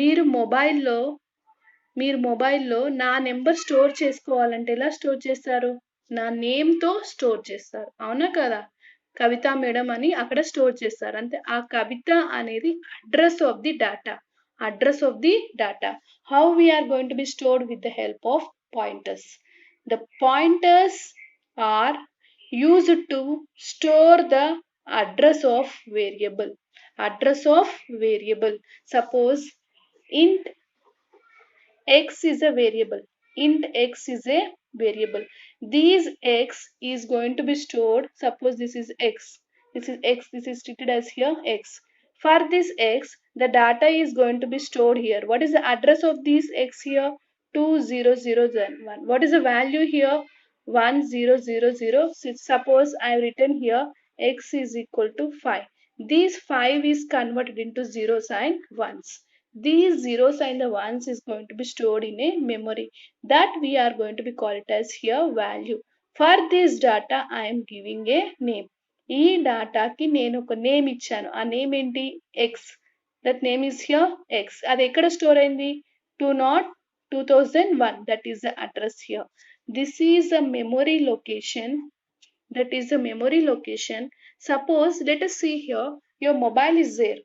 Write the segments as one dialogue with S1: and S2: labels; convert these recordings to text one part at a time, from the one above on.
S1: మీరు మొబైల్లో నా నెంబర్ స్టోర్ చేసుకోవాలంటే ఎలా స్టోర్ చేస్తారు? నా నేమ్‌తో స్టోర్ చేస్తారు. అవునా కదా? కవిత మేడం అని అక్కడ స్టోర్ చేస్తారు. అంటే ఆ కవిత అనేది address of the data. Address of the data. How we are going to be stored with the help of pointers. The pointers are used to store the address of variable. Address of variable. Suppose int x is a variable. Int x is a variable. These x is going to be stored. Suppose this is x. This is x. This is treated as here x. For this x, the data is going to be stored here. What is the address of this x here? 2001. What is the value here? 1000. Suppose I have written here x is equal to 5. These 5 is converted into zeros and ones. These zeros and the ones is going to be stored in a memory that we are going to be call it as here value. For this data I am giving a name. ఈ డాటాకి నేను ఒక name ఇచ్చాను. ఆ name ఏంటి? X. That name is here X. అది ఎక్కడ store అయింది? 2001. That is the address here. This is a memory location. That is a memory location. Suppose let us see here, your mobile is there.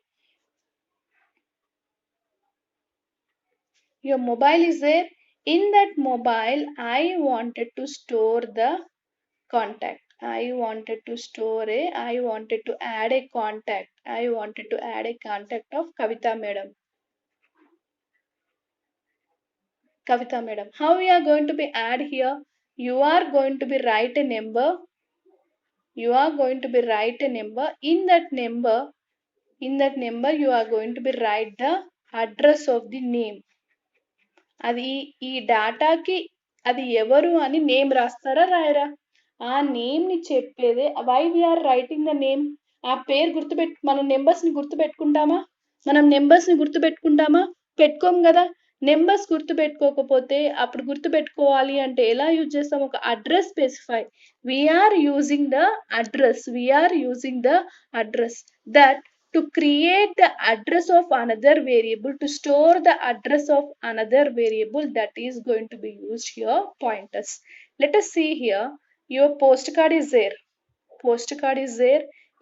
S1: Your mobile is there. In that mobile I wanted to store the contact. I wanted to add a contact. I wanted to add a contact of Kavita madam. How we are going to be add here? You are going to be write a number. In that number you are going to be write the address of the name. అది ఈ డాటాకి అది ఎవరు అని name రాస్తారా రాయరా? ఆ name ని చెప్పేదే why we're writing the name. ఆ పేరు మనం నెంబర్స్ ని గుర్తుపెట్టుకుంటామా? పెట్టుకోం కదా. నెంబర్స్ గుర్తుపెట్టుకోకపోతే అప్పుడు గుర్తుపెట్టుకోవాలి అంటే ఎలా యూజ్ చేస్తాం? ఒక address specify. We're using the address that to create the address of another variable, to store the address of another variable, that is going to be used here pointers. Let us see here, your postcard is there.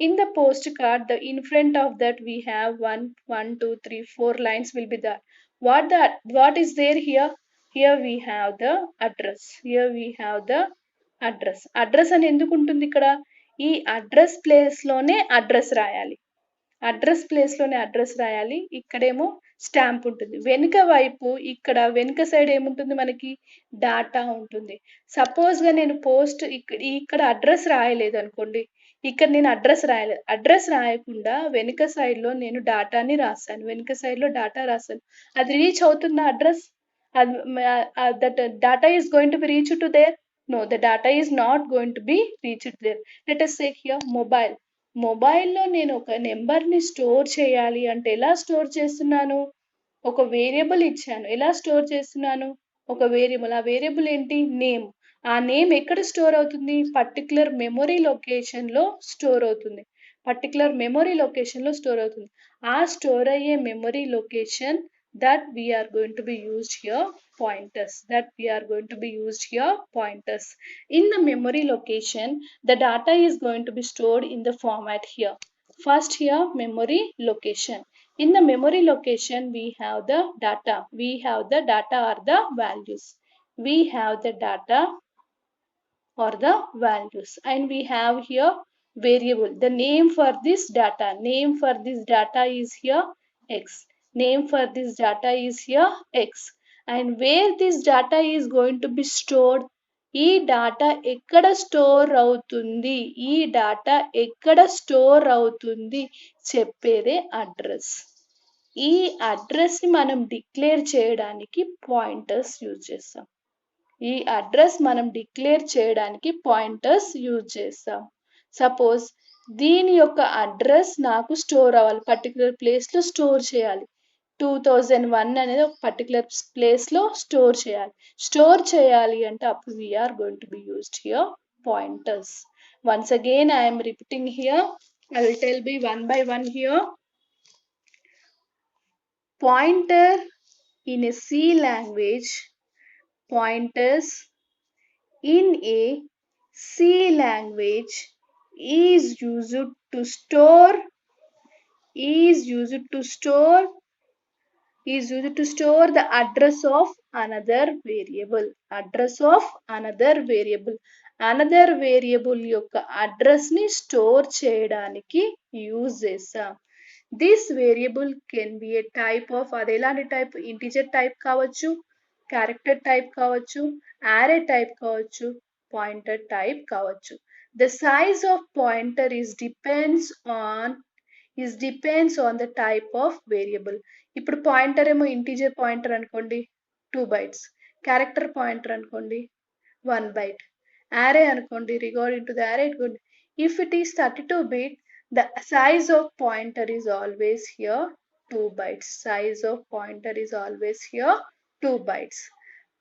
S1: In the postcard, the in front of that we have 4 lines will be there. What is there here? Here we have the address. Address అని ఎందుకు ఉంటుంది ఇక్కడ? ఈ address place లోనే address రాయాలి. ఇక్కడేమో stamp ఉంటుంది. వెనుక సైడ్ ఏముంటుంది మనకి? డాటా ఉంటుంది. సపోజ్ గా నేను ఇక్కడ అడ్రస్ రాయలేదు అనుకోండి. అడ్రస్ రాయకుండా వెనుక సైడ్ లో నేను డాటాని రాశాను. అది రీచ్ అవుతుందా address? That data is going to B reach to their? No, the data is not going to be reached there. Let us say here మొబైల్లో నేను ఒక నెంబర్ని స్టోర్ చేయాలి అంటే ఎలా స్టోర్ చేస్తున్నాను? ఒక వేరియబుల్ ఇచ్చాను. ఎలా స్టోర్ చేస్తున్నాను? ఒక వేరియబుల్. ఆ వేరియబుల్ ఏంటి? నేమ్. ఆ నేమ్ ఎక్కడ స్టోర్ అవుతుంది? పర్టికులర్ మెమొరీ లొకేషన్లో స్టోర్ అవుతుంది. ఆ స్టోర్ అయ్యే memory location that we are going to be used here pointers. In the memory location, the data is going to be stored in the format here. First here, memory location. In the memory location, we have the data or the values. And we have here variable. The name for this data is here x. And where this data is going to be stored? ఈ data ఎక్కడ store అవుతుంది చెప్పేదే address. ఈ address ని మనం declare చేయడానికి pointers use చేస్తాం. Suppose దీని యొక్క అడ్రస్ నాకు స్టోర్ అవ్వాలి, పర్టికులర్ ప్లేస్ లో స్టోర్ చేయాలి. 2001 అనేది ఒక పర్టికులర్ ప్లేస్ లో స్టోర్ చేయాలి అంటే అప్పుడు we're going to be used here pointers. Once again I am repeating here. I will tell one by one here. Pointer in a C language, pointers in a C language is used to store is used to store the address of another variable. Another variable యొక్క address ని store చేయడానికి use చేస్తాం. This variable can be A type of, అది ఎలాంటి type, integer type కావచ్చు, character type కావచ్చు, array type కావచ్చు, pointer type కావచ్చు. The size of pointer depends on the type of variable. ఇప్పుడు పాయింటర్ ఏమో ఇంటీజర్ పాయింటర్ అనుకోండి 2 bytes, క్యారెక్టర్ పాయింటర్ అనుకోండి 1 byte, array అనుకోండి రిగార్డింగ్ టు ద array అనుకోండి. If it is 32 bit, the size of pointer is always here 2 bytes. Size of pointer is always here 2 bytes.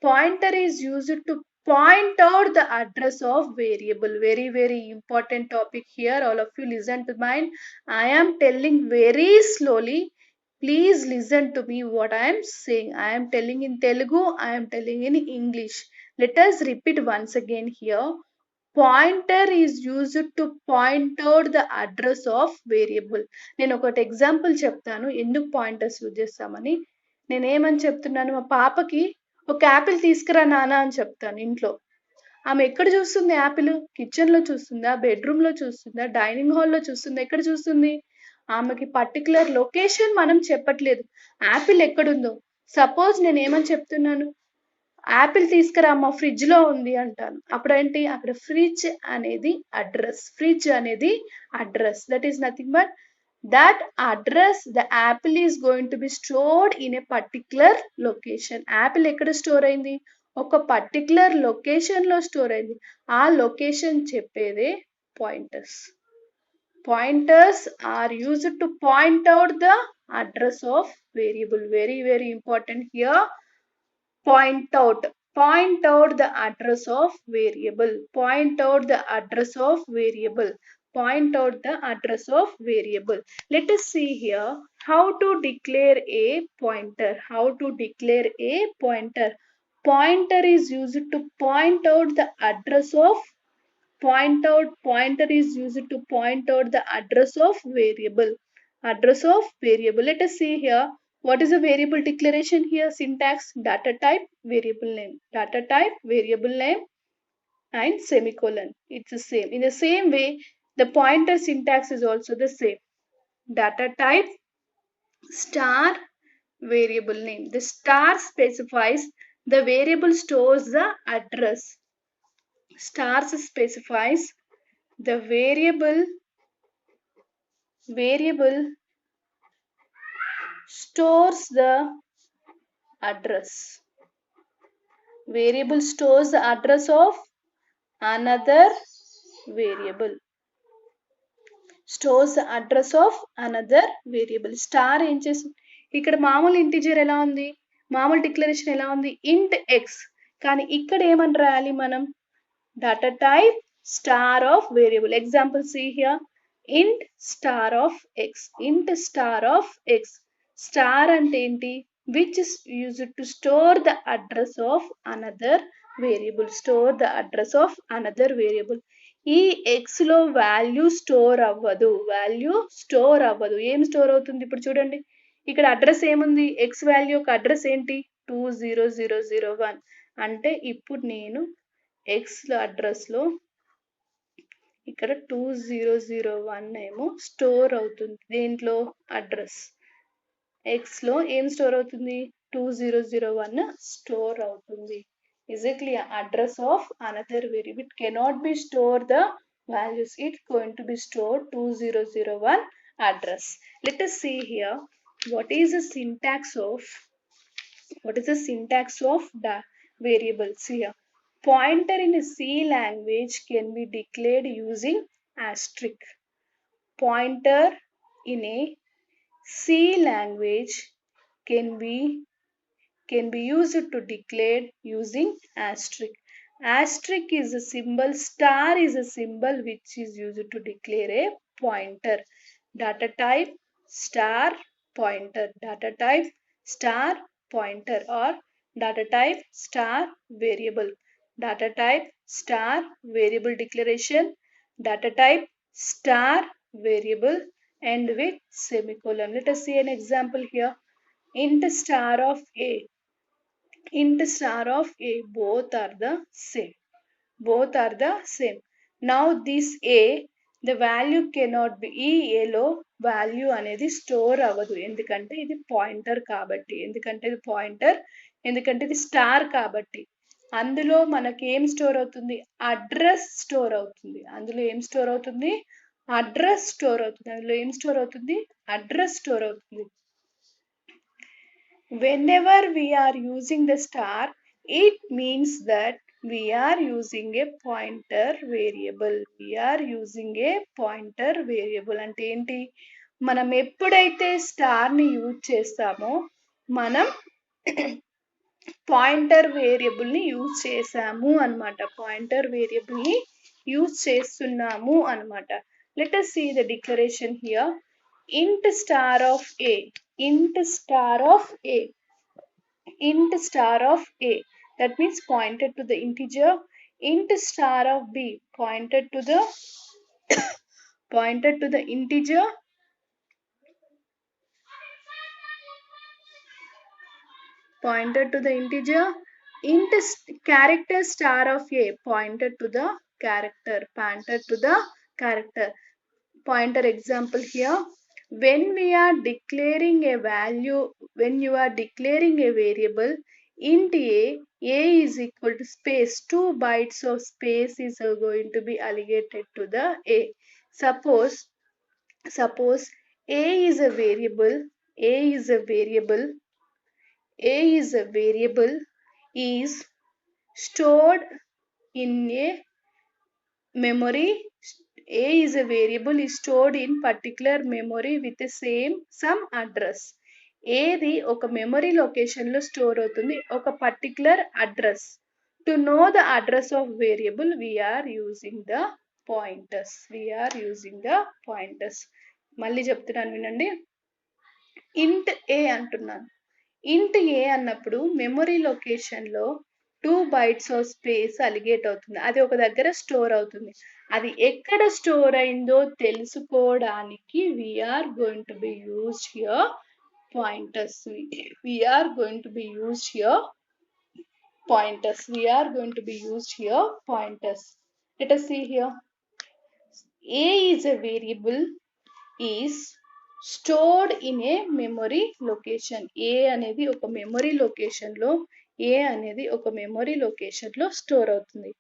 S1: Pointer is used to point out the address of variable. Very, very important topic here. All of you listen to mine. I am telling very slowly. Please listen to me what I am saying. I am telling in Telugu. I am telling in English. Let us repeat once again here. Pointer is used to point out the address of variable. నేను ఒకటి example చెప్తాను ఎందుకు pointers use చేస్తామని. నేనేమని చెప్తున్నాను, మా పాపకి ఒక Apple తీసుకురా నాన్న అని చెప్తాను ఇంట్లో. ఆమె ఎక్కడ చూస్తుంది యాపిల్? కిచెన్ లో చూస్తుందా, బెడ్రూమ్ లో చూస్తుందా, డైనింగ్ హాల్లో చూస్తుందా, ఎక్కడ చూస్తుంది? ఆమెకి పర్టికులర్ లొకేషన్ మనం చెప్పట్లేదు, యాపిల్ ఎక్కడుందో. సపోజ్ నేను ఏమని చెప్తున్నాను, యాపిల్ తీసుకురా మా ఫ్రిడ్జ్ లో ఉంది అంటాను. అప్పుడు ఏంటి, అక్కడ ఫ్రిడ్జ్ అనేది address. That is nothing but that address, the apple is going to be stored in a particular location. Apple ఎక్కడ స్టోర్ అయింది? ఒక పర్టికులర్ లొకేషన్ లో స్టోర్ అయింది. ఆ లొకేషన్ చెప్పేదే pointers. Pointers are used to point out the address of variable. Very, very important here. Point out the address of variable. Point out the address of variable. Point out the address of variable. Let us see here how to declare a pointer. Pointer is used to point out the address of pointer is used to point out the address of variable. Let us see here what is a variable declaration here. Syntax: data type, variable name, and semicolon. It's the same. In the same way, the pointer syntax is also the same. Data type star variable name. The star specifies the variable stores the address. Stars specifies the variable stores the address. Variable stores the address of another variable. Stores the address of another variable. Star ఏం చేస్తుంది, ఇక్కడ మామూలు integer ఎలా ఉంది, మామూలు declaration ఎలా ఉంది, int x. కానీ ఇక్కడ ఏమని రాయాలి మనం, data type star of variable. Example see here, int star of x. Star అంటే ఏంటి, which is used to store the address of another variable. ఈ x లో వాల్యూ స్టోర్ అవ్వదు. ఏం స్టోర్ అవుతుంది, ఇప్పుడు చూడండి ఇక్కడ అడ్రస్ ఏముంది, x వాల్యూ యొక్క అడ్రస్ ఏంటి 20001. అంటే ఇప్పుడు నేను x అడ్రస్ లో ఇక్కడ 2001 ఏమో స్టోర్ అవుతుంది. దేంట్లో, అడ్రస్ x లో ఏం స్టోర్ అవుతుంది, 2001 స్టోర్ అవుతుంది. Exactly, address of another variable. It cannot be stored the values. It's going to be stored 2001 address. Let us see here what is the syntax of the variables here. Pointer in a C language can be declared using asterisk. Pointer in a C language can be used to declare using asterisk. Asterisk is a symbol, star is a symbol which is used to declare a pointer. Data type star pointer. Data type star pointer, or data type star variable, data type star variable declaration, data type star variable, and with semicolon. Let us see an example here. Int star of a, int star of a, both are the same, both are the same. Now this a, the value cannot be, ఈ ఏలో value అనేది store అవ్వదు, ఎందుకంటే ఇది pointer కాబట్టి, ఎందుకంటే ఇది pointer, ఎందుకంటే ఇది స్టార్ కాబట్టి. అందులో మనకి ఏం స్టోర్ అవుతుంది, అడ్రస్ స్టోర్ అవుతుంది. అందులో ఏం స్టోర్ అవుతుంది, అడ్రస్ స్టోర్ అవుతుంది. అందులో ఏం స్టోర్ అవుతుంది, అడ్రస్ స్టోర్ అవుతుంది. Whenever we are using the star, it means that we are using a pointer variable. We are using a pointer variable. అంటే ఏంటి, మనం ఎప్పుడైతే స్టార్ని యూజ్ చేస్తామో మనం పాయింటర్ వేరియబుల్ని యూజ్ చేసాము అనమాట, పాయింటర్ వేరియబుల్ని యూజ్ చేస్తున్నాము అనమాట. Let us see the declaration here. Int star of a, int star of a, int star of a, that means pointed to the integer. Int star of b, pointed to the pointed to the integer. Pointed to the integer. Int character star of a, pointed to the character, pointed to the character. Pointer example here. When we are declaring a value, when you are declaring a variable int a is equal to space, 2 bytes of space is going to be allocated to the a. Suppose a is a variable, a is a variable, a is a variable is stored in a memory. A is a variable is stored in particular memory with the some address. ఏది ఒక memory లొకేషన్లో store అవుతుంది, ఒక particular address. To know the address of variable we're using the pointers, we're using the pointers. మళ్ళీ చెప్తున్నాను వినండి. ఇంట్ ఏ అంటున్నాను. ఇంట్ ఏ అన్నప్పుడు మెమరీ లొకేషన్లో 2 bytes ఆఫ్ స్పేస్ అలిగేట్ అవుతుంది, అది ఒక దగ్గర స్టోర్ అవుతుంది. అది ఎక్కడ స్టోర్ అయిందో తెలుసుకోవడానికి we're going to be used here pointers. We are going to be used here pointers. We are going to be used here pointers. Let us see here. A is a variable is stored in a memory location. A అనేది ఒక memory లొకేషన్లో, A అనేది ఒక memory లొకేషన్లో store అవుతుంది.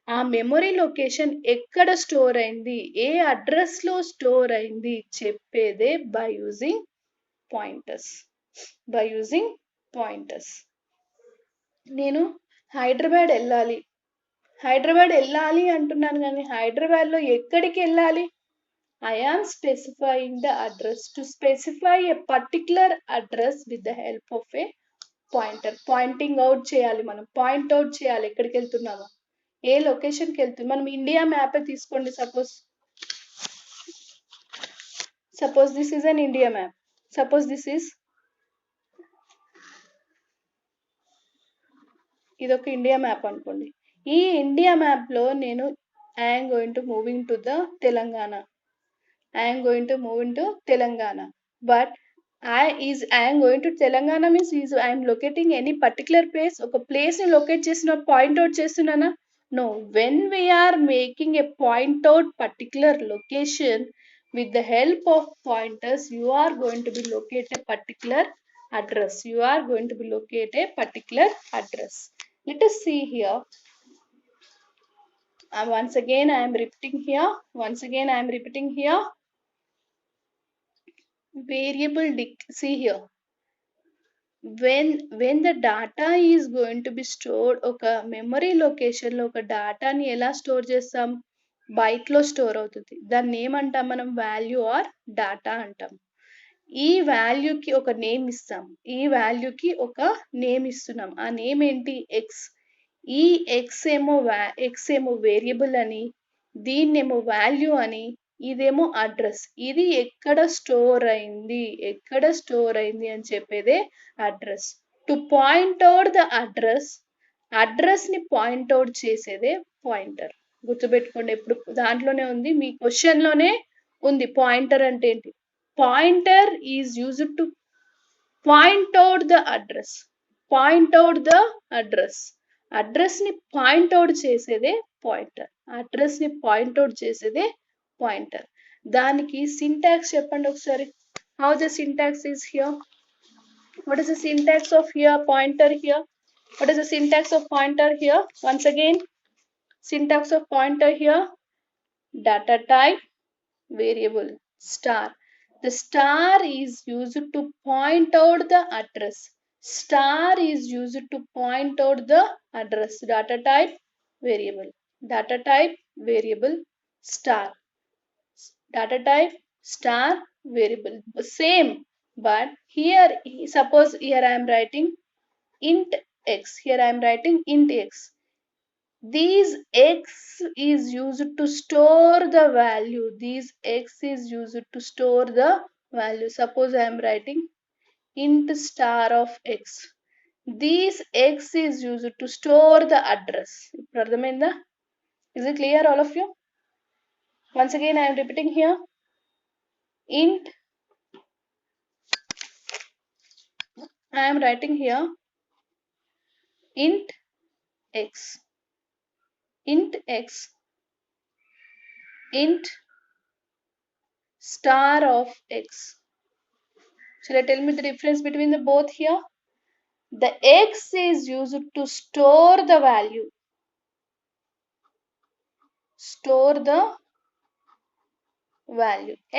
S1: ఆ memory location ఎక్కడ store అయింది, ఏ అడ్రస్లో స్టోర్ అయింది చెప్పేదే by using pointers, by using pointers. నేను హైదరాబాద్ వెళ్ళాలి, హైదరాబాద్ వెళ్ళాలి అంటున్నాను, కానీ హైదరాబాద్లో ఎక్కడికి వెళ్ళాలి, I am specifying the address. To specify a particular address with the help of a pointer. Pointing out చేయాలి, మనం పాయింట్ అవుట్ చేయాలి ఎక్కడికి వెళ్తున్నామో, ఏ లొకేషన్కి వెళ్తున్నాం. మనం ఇండియా మ్యాప్ తీసుకోండి. Suppose this is an India map. Suppose this is, ఇదొక India map అనుకోండి. ఈ ఇండియా మ్యాప్లో నేను I'm going to moving to the Telangana, I'm going to move into Telangana. But I'm going to Telangana means I'm locating any particular place, ఒక ప్లేస్ని locate చేసిన point out చేస్తున్నానా? No. When we're making a point out particular location with the help of pointers, you are going to be locate a particular address. You are going to be locate a particular address. Let us see here. Once again I am repeating here. Once again I am repeating here. Variable see here. When the data is going to be stored, ఒక memory లొకేషన్లో ఒక డేటాని ఎలా store చేస్తాం, బైట్లో store అవుతుంది. దాన్ని ఏమంటాం మనం, వాల్యూ ఆర్ డేటా అంటాం. ఈ వాల్యూకి ఒక నేమ్ ఇస్తాం, ఈ వాల్యూకి ఒక నేమ్ ఇస్తున్నాం. ఆ నేమ్ ఏంటి, ఎక్స్. ఈ ఎక్స్ ఏమో వేరియబుల్ అని, దీన్నేమో వాల్యూ అని, ఇదేమో అడ్రస్. ఇది ఎక్కడ స్టోర్ అయింది అని చెప్పేదే address. To point out the address ని పాయింట్ అవుట్ చేసేదే పాయింటర్. గుర్తుపెట్టుకోండి, ఎప్పుడు దాంట్లోనే ఉంది, మీ క్వశ్చన్ లోనే ఉంది పాయింటర్ అంటే ఏంటి. Pointer is used to point out the address. Address ని పాయింట్ అవుట్ చేసేదే పాయింటర్. దానికి సింటాక్స్ చెప్పండి ఒకసారి. How the syntax is here? What is the syntax of here pointer here? What is the syntax of pointer here? Once again, syntax of pointer here: data type variable star. The star is used to point out the address. Data type variable star. Data type star variable. Same, but here suppose here I am writing int x. These x is used to store the value. Suppose I am writing int star of x. These x is used to store the address. Is it clear, all of you? Once again, I am repeating here. Int, I am writing here int x. Int star of x. Shall I tell me the difference between the both here? The x is used to store the value.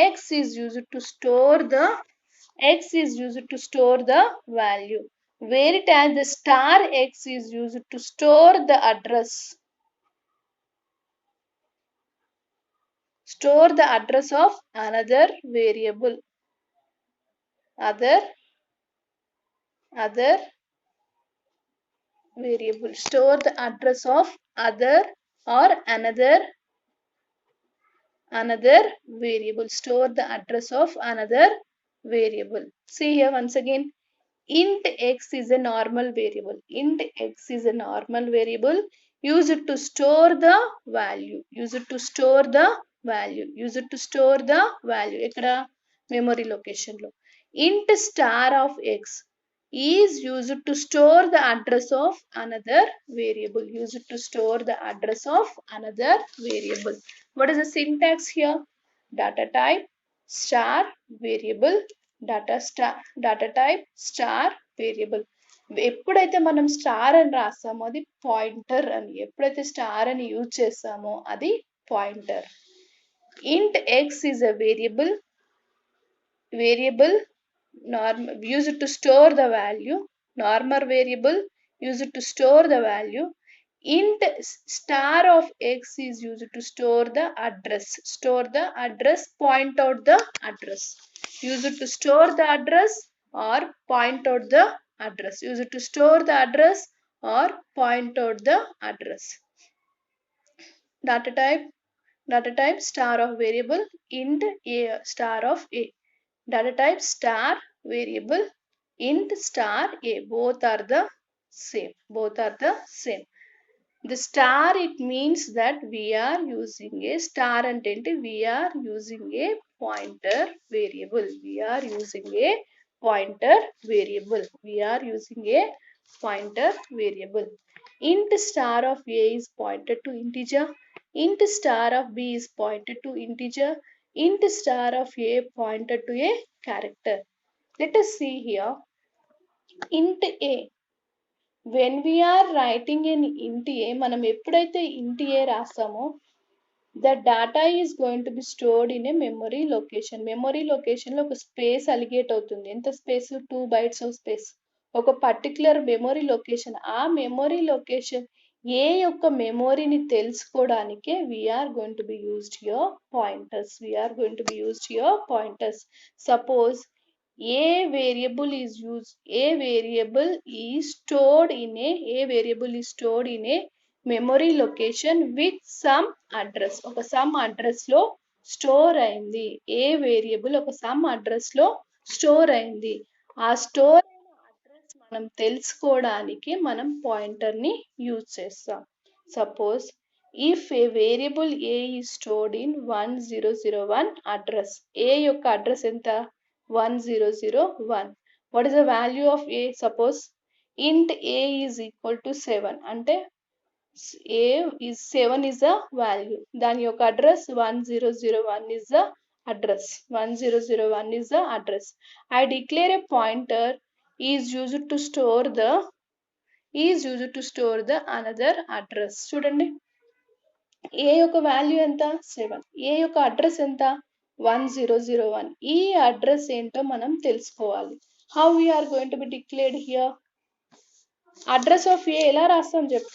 S1: X is used to store the value. Whereas the star x is used to store the address. Store the address of another variable. Other variable. Store the address of other or another variable. Store the address of another variable. See here once again. Int x is a normal variable. Used to store the value. Ekkada memory location lo. Int star of x is used to store the address of another variable. What is the syntax here? Data type star variable. Data type star variable. ఎప్పుడైతే మనం star అని రాస్తామో అది pointer అని. ఎప్పుడైతే star అని use చేస్తామో అది pointer. int x is a variable used to store the value. Normal variable used to store the value. Int star of x is used to store the address. Point out the address. Used to store the address or point out the address. Data type star of variable int a star of a. Data type star variable int star a. Both are the same. The star, it means that we are using a star ante we are using a pointer variable. Int star of a is pointed to integer. Int star of b is pointed to integer. Int star of a pointed to a character. Let us see here. Int a. When we are writing in int a, మనం ఎప్పుడైతే int a రాస్తామో the data is going to be stored in a memory location. Memory location లో ఒక space allocate అవుతుంది. ఎంత space? 2 bytes of space. ఒక particular memory location. ఆ memory location a యొక్క మెమొరీని తెలుసుకోవడానికే we're going to be used your pointers. Suppose a variable is stored in a memory location with some address. ఒక some address లో store అయింది. ఏ variable ఒక some address లో store అయింది. ఆ స్టోర్ అయిన అడ్రస్ మనం తెలుసుకోవడానికి మనం పాయింటర్ ని యూజ్ చేస్తాం. Suppose if a variable a is stored in 1001 address, a యొక్క అడ్రస్ ఎంత 1001. What is the value of a? Suppose int a is equal to 7 అంటే a is 7 is the value. దాని యొక్క address 1001 is the address. 1001 is the address. I declare a pointer is used to store the another address. చూడండి, ఏ యొక్క value ఎంత 7, ఏ యొక్క address ఎంత 1001. ఈ address ఏంటో మనం తెలుసుకోవాలి. How we are going to be declared here? Address of a ఎలా రాస్తాం చెప్పు?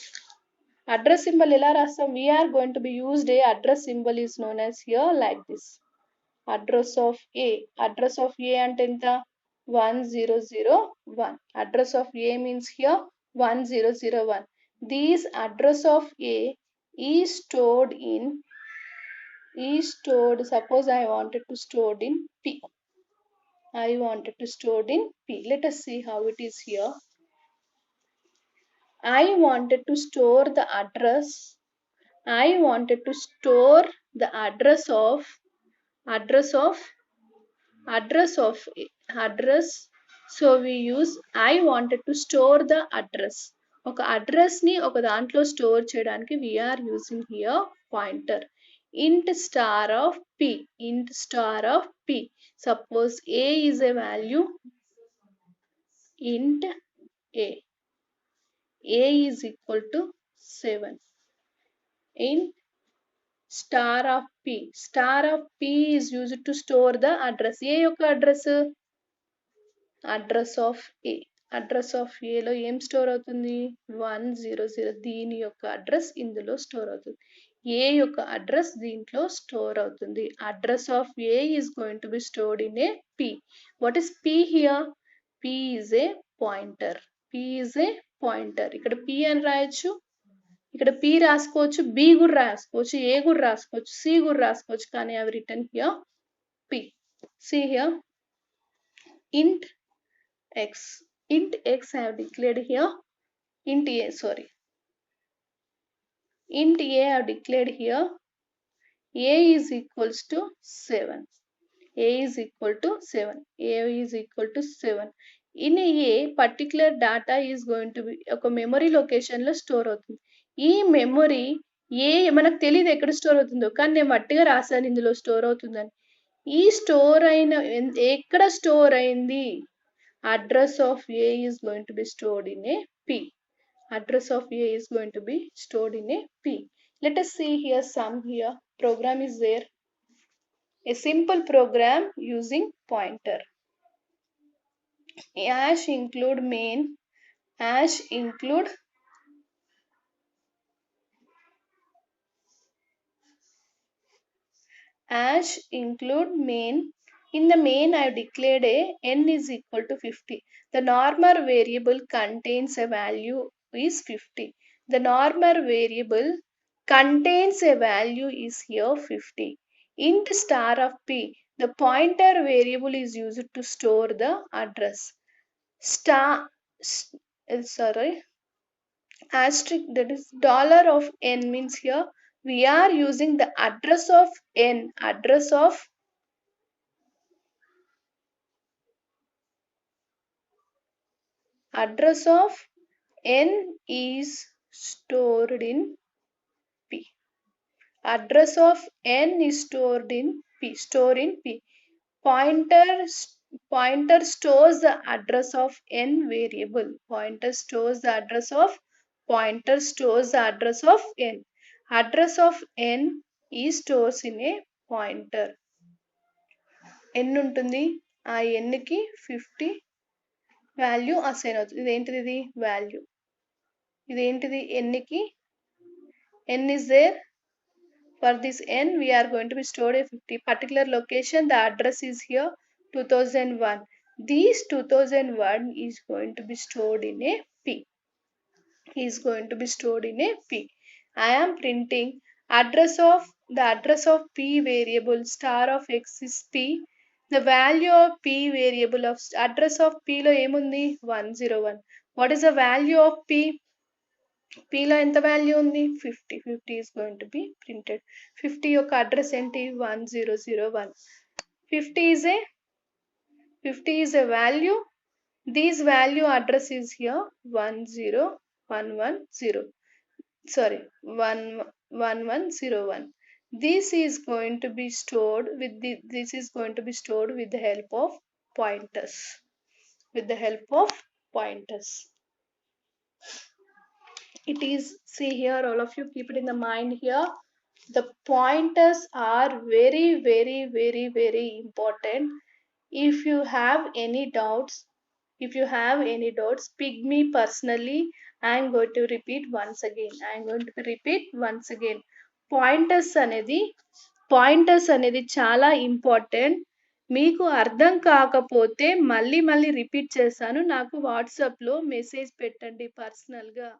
S1: అడ్రస్ సింబల్ ఎలా రాస్తాం? we are going to be used a address symbol is known as here like this. Address of a, address of a అంటే ఎంత 1001. Address of a means here 1001. This address of a is stored, suppose I wanted to stored in p. Let us see how it is here. I wanted to store the address so we use I wanted to store the address. ఒక address ని ఒక దాంట్లో store చేయడానికి we are using here pointer int star of p. Suppose a is a value, int a is equal to 7. int star of p is used to store the address. a యొక్క address address of ఏ లో ఏం store అవుతుంది 100. దీని యొక్క address ఇందులో store అవుతుంది. ఏ యొక్క address దీంట్లో స్టోర్ అవుతుంది. Address of A is going to be stored in A P. What is P here? P is a pointer. ఇక్కడ పి అని రాయొచ్చు, ఇక్కడ పి రాసుకోవచ్చు, బి కూడా రాసుకోవచ్చు, ఏ కూడా రాసుకోవచ్చు, సి కూడా రాసుకోవచ్చు, కానీ అవి return here P. See here int x I have declared here. int a I have declared here. a is equals to 7. a is equal to 7. In a particular data is going to be ఒక memory location లో store అవుతుంది. ఈ memory ఏ మనకు తెలియదు ఎక్కడ store అవుతుందో, కానీ నేను వట్టిగా రాశాను ఇందులో స్టోర్ అవుతుందని. ఈ స్టోర్ అయిన ఎక్కడ స్టోర్ అయింది? address of a is going to be stored in a p. Address of a is going to be stored in a p. Let us see here some here program is there. A simple program using pointer. Hash include main, hash include main. In the main I have declared a n is equal to 50. The normal variable contains a value is 50. The normal variable contains a value is here 50. Int star of p, the pointer variable is used to store the address. Asterisk, that is dollar of n means here we are using the address of n. Address of n is stored in p. Address of n is stored in p. Pointer stores the address of n variable. Pointer stores the address of n. Address of n is stores in a pointer. n ఉంటుంది, ఆ n కి 50 value assign అవుతుంది. ఇదేంటిది? ఇది value. ఇదేంటిది? n కి n is there. For this n we are going to be stored a 50 particular location. The address is here 2001. This 2001 is going to be stored in a p. I am printing address of the address of p variable star of x is p. The value of p variable of address of p లో ఏముంది 101. What is the value of p? p లో ఎంత value ఉంది 50. 50 is going to be printed. 50 యొక్క address ఏంటి 1001. 50 is a 50 is a value. This value address is here 10110. Sorry, 1101. This is going to be stored with the help of pointers. With the help of pointers. It is, see here, all of you keep it in the mind here. The pointers are very, very, very, very important. If you have any doubts, pick me personally. I am going to repeat once again. Pointers అనేది చాలా important. మీకు అర్థం కాకపోతే మళ్ళీ repeat చేస్తాను. నాకు వాట్సాప్లో message పెట్టండి పర్సనల్గా.